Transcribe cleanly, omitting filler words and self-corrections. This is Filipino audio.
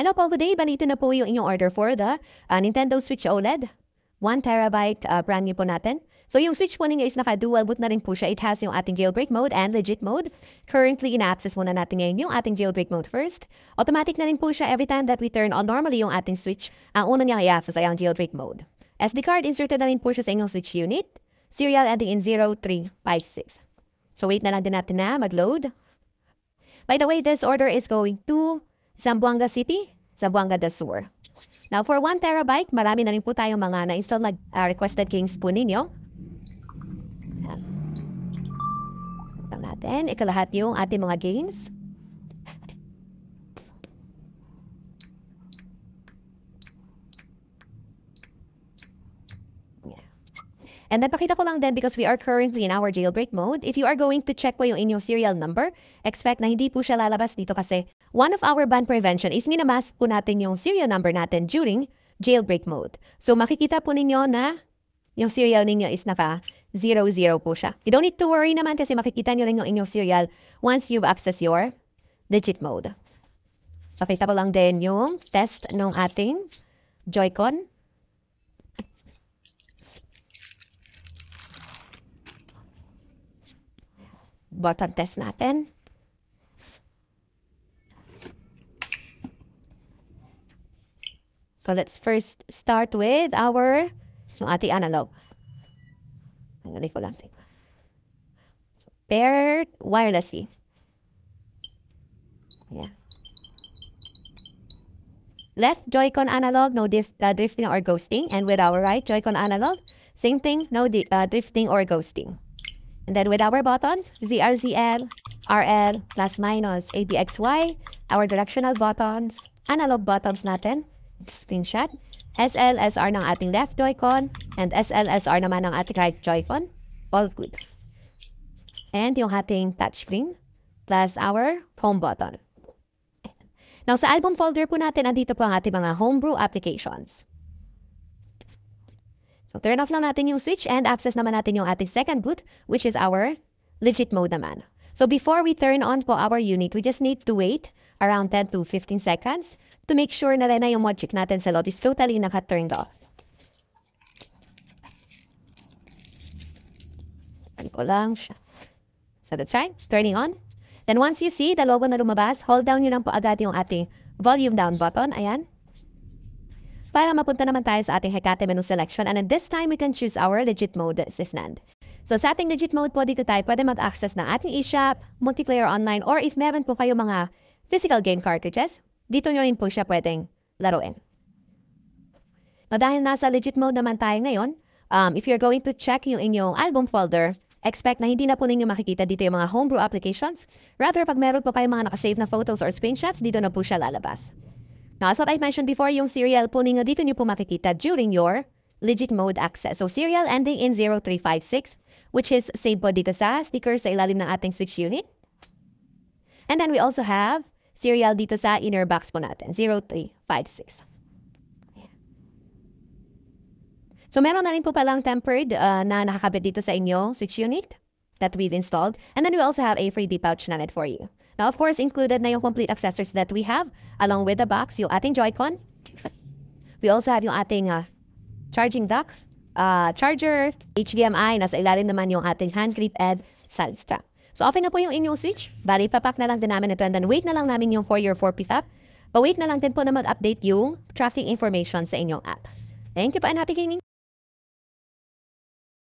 Hello po, good day. Balito na po yung inyong order for the Nintendo Switch OLED. 1 TB brand new po natin. So yung Switch po ninyo is naka-dual boot na rin po siya. It has yung ating jailbreak mode and legit mode. Currently, ina-access muna natin ngayon yung ating jailbreak mode first. Automatic na rin po siya every time that we turn on normally yung ating Switch. Ang una niyang i-access ay ang jailbreak mode. SD card, inserted na rin po siya sa inyong Switch unit. Serial ending in 0356. So wait na lang din natin na mag-load. By the way, this order is going to Zamboanga City, Zamboanga del Sur. Now, for 1 TB, marami na rin po tayong mga na-install na requested games po ninyo. Ito natin, ikalahat yung ating mga games. And then, pakita ko lang din because we are currently in our jailbreak mode. If you are going to check po yung inyong serial number, expect na hindi po siya lalabas dito kasi one of our ban prevention is minamask po natin yung serial number natin during jailbreak mode. So, makikita po ninyo na yung serial ninyo is naka 00 po siya. You don't need to worry naman kasi makikita nyo lang yung inyong serial once you've accessed your legit mode. Pakita ko lang din yung test ng ating Joy-Con. Button test natin. So let's first start with yung ating analog. Tanggalin ko lang siya. So, paired wirelessly. Yeah. Left Joy-Con analog, no drifting or ghosting. And with our right Joy-Con analog, same thing, no drifting or ghosting. And then with our buttons, ZRZL, RL, plus minus, ABXY, our directional buttons, analog buttons natin, screenshot, SL, SR ng ating left Joy-Con, and SL, SR naman ng ating right Joy-Con, all good. And yung ating touchscreen, plus our home button. Now, sa album folder po natin, andito po ang ating mga homebrew applications. So, turn off lang natin yung switch and access naman natin yung ating second boot, which is our legit mode naman. So, before we turn on po our unit, we just need to wait around 10 to 15 seconds to make sure na rin na yung logic natin sa loob is totally naka-turned off. Ano ko lang siya. So, that's right. Turning on. Then, once you see the logo na lumabas, hold down nyo lang po agad yung ating volume down button. Ayan. Para mapunta naman tayo sa ating Hecate menu selection, and then this time we can choose our legit mode Sysnand. So sa ating legit mode po dito tayo pwede mag-access ng ating eShop, multiplayer online, or if meron po kayo mga physical game cartridges, dito nyo rin po siya pwedeng laruin. Now dahil nasa legit mode naman tayo ngayon, if you're going to check yung inyong album folder, expect na hindi na po ninyo makikita dito yung mga homebrew applications. Rather, pag meron po kayong mga nakasave na photos or screenshots, dito na po siya lalabas. Now, as what I mentioned before, yung serial po ninyo dito nyo po makikita during your legit mode access. So, serial ending in 0356, which is saved po dito sa sticker sa ilalim ng ating switch unit. And then we also have serial dito sa inner box po natin, 0356. So, meron na rin po palang tempered na nakakabit dito sa inyo switch unit that we've installed. And then we also have a freebie pouch na net for you. Now, of course, included na yung complete accessories that we have along with the box, yung ating Joy-Con. We also have yung ating charging dock, charger, HDMI, nasa ilalim naman yung ating hand grip and side strap. So, open na po yung inyong switch. Bali, papak na lang din namin ito and then wait na lang namin yung for your 4 pickup. But wait na lang din po na mag-update yung traffic information sa inyong app. Thank you po and happy gaming!